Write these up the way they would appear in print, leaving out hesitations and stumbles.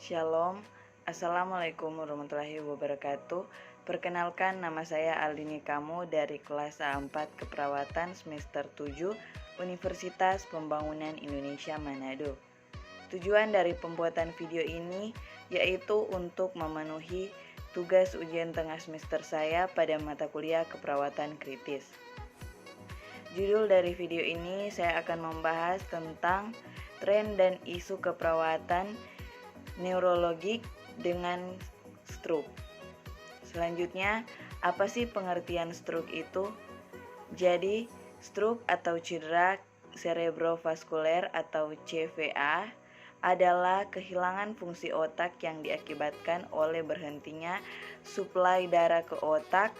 Shalom, Assalamualaikum warahmatullahi wabarakatuh. Perkenalkan, nama saya Aldini Kamu dari kelas A4 Keperawatan semester 7 Universitas Pembangunan Indonesia Manado. Tujuan dari pembuatan video ini yaitu untuk memenuhi tugas ujian tengah semester saya pada mata kuliah keperawatan kritis. Judul dari video ini saya akan membahas tentang tren dan isu keperawatan neurologik dengan stroke. Selanjutnya, apa sih pengertian stroke itu? Jadi, stroke atau cedera cerebrovaskuler atau CVA adalah kehilangan fungsi otak yang diakibatkan oleh berhentinya suplai darah ke otak.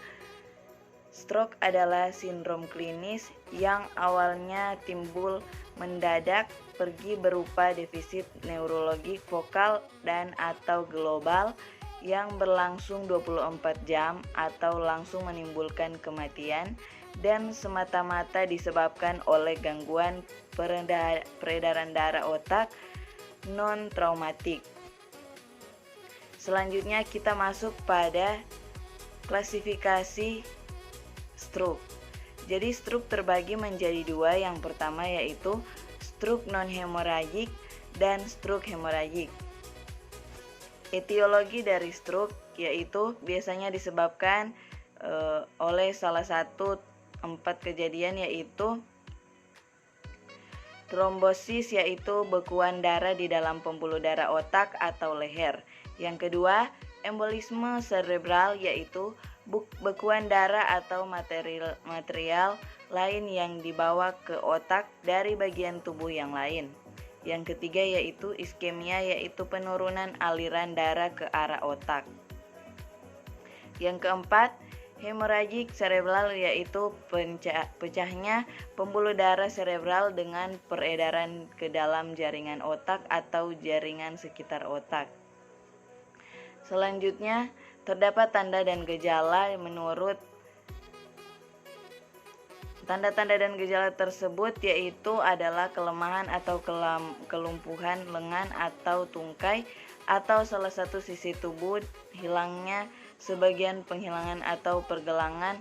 Stroke adalah sindrom klinis yang awalnya timbul mendadak, pergi berupa defisit neurologik vokal dan atau global yang berlangsung 24 jam atau langsung menimbulkan kematian dan semata-mata disebabkan oleh gangguan peredaran darah otak non-traumatik. Selanjutnya kita masuk pada klasifikasi stroke. Jadi stroke terbagi menjadi dua. Yang pertama yaitu stroke non-hemoragik dan stroke hemoragik. Etiologi dari stroke yaitu biasanya disebabkan oleh salah satu 4 kejadian, yaitu trombosis, yaitu bekuan darah di dalam pembuluh darah otak atau leher. Yang kedua, embolisme cerebral, yaitu bekuan darah atau material lain yang dibawa ke otak dari bagian tubuh yang lain. Yang ketiga yaitu iskemia, yaitu penurunan aliran darah ke arah otak. Yang keempat, hemoragik cerebral, yaitu pecahnya pembuluh darah cerebral dengan peredaran ke dalam jaringan otak atau jaringan sekitar otak. Selanjutnya, terdapat tanda dan gejala. Menurut tanda-tanda dan gejala tersebut yaitu adalah kelemahan atau kelumpuhan lengan atau tungkai atau salah satu sisi tubuh, hilangnya sebagian penghilangan atau pergelangan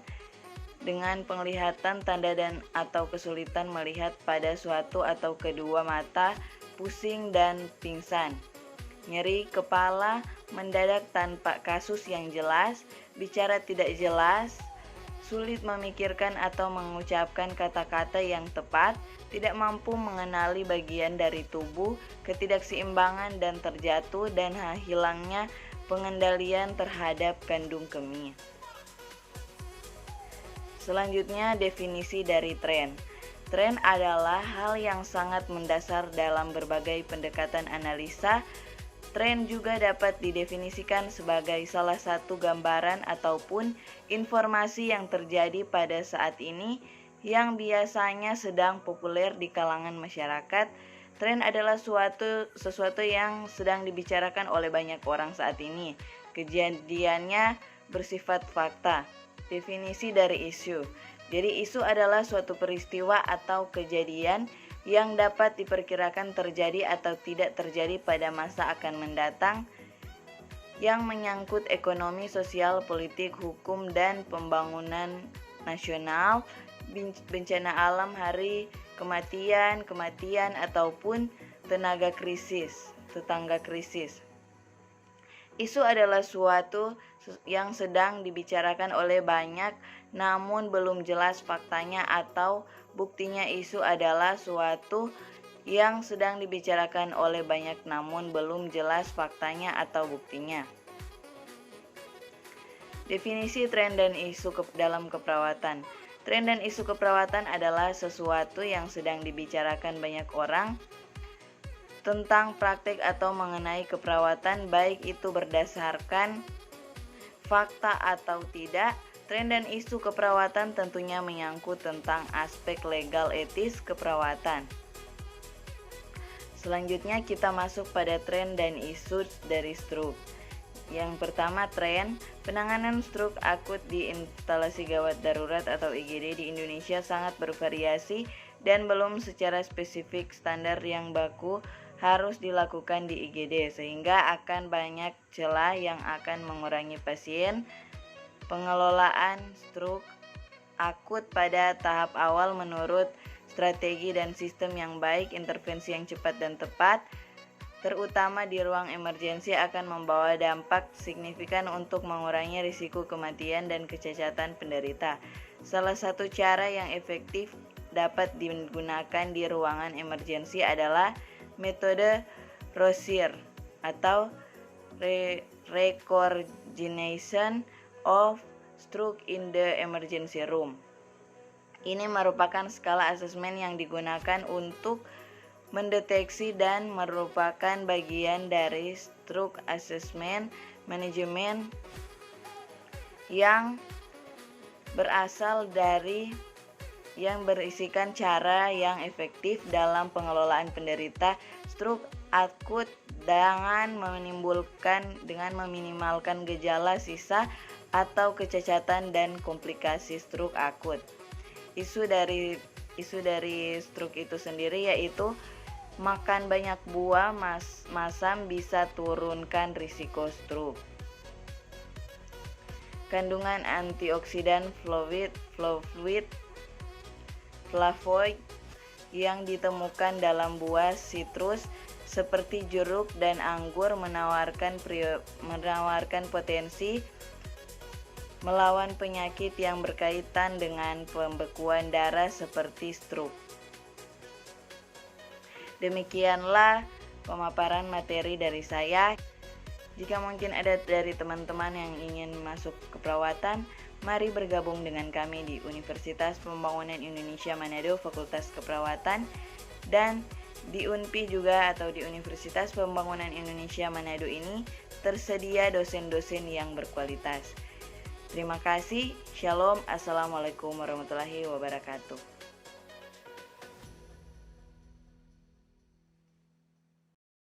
dengan penglihatan, tanda dan atau kesulitan melihat pada suatu atau kedua mata, pusing dan pingsan. Nyeri kepala mendadak tanpa kasus yang jelas, bicara tidak jelas, sulit memikirkan atau mengucapkan kata-kata yang tepat, tidak mampu mengenali bagian dari tubuh, ketidakseimbangan dan terjatuh, dan hilangnya pengendalian terhadap kandung kemih. Selanjutnya, definisi dari tren. Tren adalah hal yang sangat mendasar dalam berbagai pendekatan analisa. Tren juga dapat didefinisikan sebagai salah satu gambaran ataupun informasi yang terjadi pada saat ini yang biasanya sedang populer di kalangan masyarakat. Tren adalah sesuatu yang sedang dibicarakan oleh banyak orang saat ini. Kejadiannya bersifat fakta. Definisi dari isu. Jadi isu adalah suatu peristiwa atau kejadian yang dapat diperkirakan terjadi atau tidak terjadi pada masa akan mendatang, yang menyangkut ekonomi, sosial, politik, hukum, dan pembangunan nasional, bencana alam, hari kematian ataupun tetangga krisis. Isu adalah suatu yang sedang dibicarakan oleh banyak namun belum jelas faktanya atau buktinya. Isu adalah suatu yang sedang dibicarakan oleh banyak namun belum jelas faktanya atau buktinya. Definisi tren dan isu dalam keperawatan. Tren dan isu keperawatan adalah sesuatu yang sedang dibicarakan banyak orang tentang praktik atau mengenai keperawatan, baik itu berdasarkan fakta atau tidak. Tren dan isu keperawatan tentunya menyangkut tentang aspek legal etis keperawatan. Selanjutnya kita masuk pada tren dan isu dari stroke. Yang pertama, tren penanganan stroke akut di instalasi gawat darurat atau IGD di Indonesia sangat bervariasi dan belum secara spesifik standar yang baku harus dilakukan di IGD, sehingga akan banyak celah yang akan mengurangi pasien. Pengelolaan stroke akut pada tahap awal menurut strategi dan sistem yang baik, intervensi yang cepat dan tepat, terutama di ruang emergensi, akan membawa dampak signifikan untuk mengurangi risiko kematian dan kecacatan penderita. Salah satu cara yang efektif dapat digunakan di ruangan emergensi adalah metode ROSIR atau Recoordination of Stroke in the Emergency Room. Ini merupakan skala asesmen yang digunakan untuk mendeteksi dan merupakan bagian dari stroke assessment management yang berisikan cara yang efektif dalam pengelolaan penderita stroke akut dengan meminimalkan gejala sisa atau kecacatan dan komplikasi stroke akut. Isu dari stroke itu sendiri yaitu makan banyak buah masam bisa turunkan risiko stroke. Kandungan antioksidan flavoid yang ditemukan dalam buah sitrus seperti jeruk dan anggur menawarkan potensi melawan penyakit yang berkaitan dengan pembekuan darah seperti stroke. Demikianlah pemaparan materi dari saya. Jika mungkin ada dari teman-teman yang ingin masuk keperawatan, mari bergabung dengan kami di Universitas Pembangunan Indonesia Manado, Fakultas Keperawatan, dan di UNPI juga atau di Universitas Pembangunan Indonesia Manado ini tersedia dosen-dosen yang berkualitas. Terima kasih. Shalom. Assalamualaikum warahmatullahi wabarakatuh.